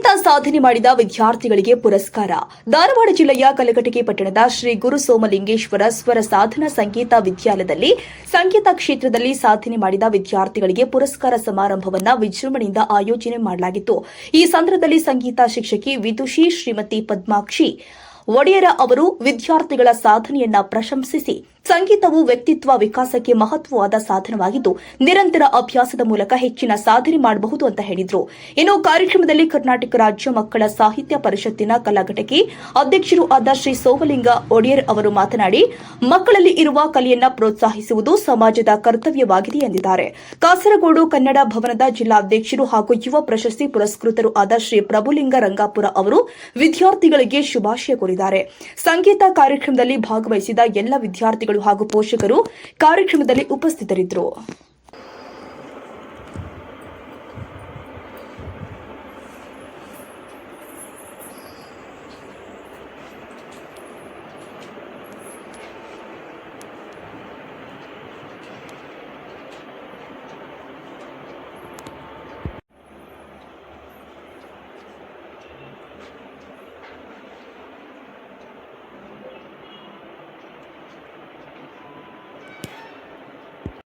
ಸಂಗೀತ ಸಾಧನೆ ಮಾಡಿದ ವಿದ್ಯಾರ್ಥಿಗಳಿಗೆ ಪುರಸ್ಕಾರ. ಧಾರವಾಡ ಜಿಲ್ಲೆಯ ಕಲಘಟಗಿ ಪಟ್ಟಣದ ಶ್ರೀ ಗುರು ಸೋಮಲಿಂಗೇಶ್ವರ ಸ್ವರ ಸಾಧನಾ ಸಂಗೀತ ವಿದ್ಯಾಲಯದಲ್ಲಿ ಸಂಗೀತ ಕ್ಷೇತ್ರದಲ್ಲಿ ಸಾಧನೆ ಮಾಡಿದ ವಿದ್ಯಾರ್ಥಿಗಳಿಗೆ ಪುರಸ್ಕಾರ ಸಮಾರಂಭವನ್ನು ವಿಜೃಂಭಣೆಯಿಂದ ಆಯೋಜನೆ ಮಾಡಲಾಗಿತ್ತು. ಈ ಸಂದರ್ಭದಲ್ಲಿ ಸಂಗೀತ ಶಿಕ್ಷಕಿ ವಿದುಷಿ ಶ್ರೀಮತಿ ಪದ್ಮಾಕ್ಷಿ ಒಡೆಯರ ಅವರು ವಿದ್ಯಾರ್ಥಿಗಳ ಸಾಧನೆಯನ್ನ ಪ್ರಶಂಸಿಸಿ, ಸಂಗೀತವು ವ್ಯಕ್ತಿತ್ವ ವಿಕಾಸಕ್ಕೆ ಮಹತ್ವವಾದ ಸಾಧನವಾಗಿದ್ದು ನಿರಂತರ ಅಭ್ಯಾಸದ ಮೂಲಕ ಹೆಚ್ಚಿನ ಸಾಧನೆ ಮಾಡಬಹುದು ಅಂತ ಹೇಳಿದರು. ಇನ್ನು ಕಾರ್ಯಕ್ರಮದಲ್ಲಿ ಕರ್ನಾಟಕ ರಾಜ್ಯ ಮಕ್ಕಳ ಸಾಹಿತ್ಯ ಪರಿಷತ್ತಿನ ಕಲಘಟಕಿ ಅಧ್ಯಕ್ಷರು ಆದ ಶ್ರೀ ಸೋಮಲಿಂಗ ಒಡೆಯರ್ ಅವರು ಮಾತನಾಡಿ, ಮಕ್ಕಳಲ್ಲಿ ಇರುವ ಕಲೆಯನ್ನ ಪ್ರೋತ್ಸಾಹಿಸುವುದು ಸಮಾಜದ ಕರ್ತವ್ಯವಾಗಿದೆ ಎಂದಿದ್ದಾರೆ. ಕಾಸರಗೋಡು ಕನ್ನಡ ಭವನದ ಜಿಲ್ಲಾಧ್ಯಕ್ಷರು ಹಾಗೂ ಯುವ ಪ್ರಶಸ್ತಿ ಪುರಸ್ಕೃತರು ಆದ ಶ್ರೀ ಪ್ರಭುಲಿಂಗ ರಂಗಾಪುರ ಅವರು ವಿದ್ಯಾರ್ಥಿಗಳಿಗೆ ಶುಭಾಶಯ ಕೋರಿದ್ದಾರೆ. ಸಂಗೀತ ಕಾರ್ಯಕ್ರಮದಲ್ಲಿ ಭಾಗವಹಿಸಿದ ಎಲ್ಲ ವಿದ್ಯಾರ್ಥಿಗಳು ಹಾಗೂ ಪೋಷಕರು ಕಾರ್ಯಕ್ರಮದಲ್ಲಿ ಉಪಸ್ಥಿತರಿದ್ದರು.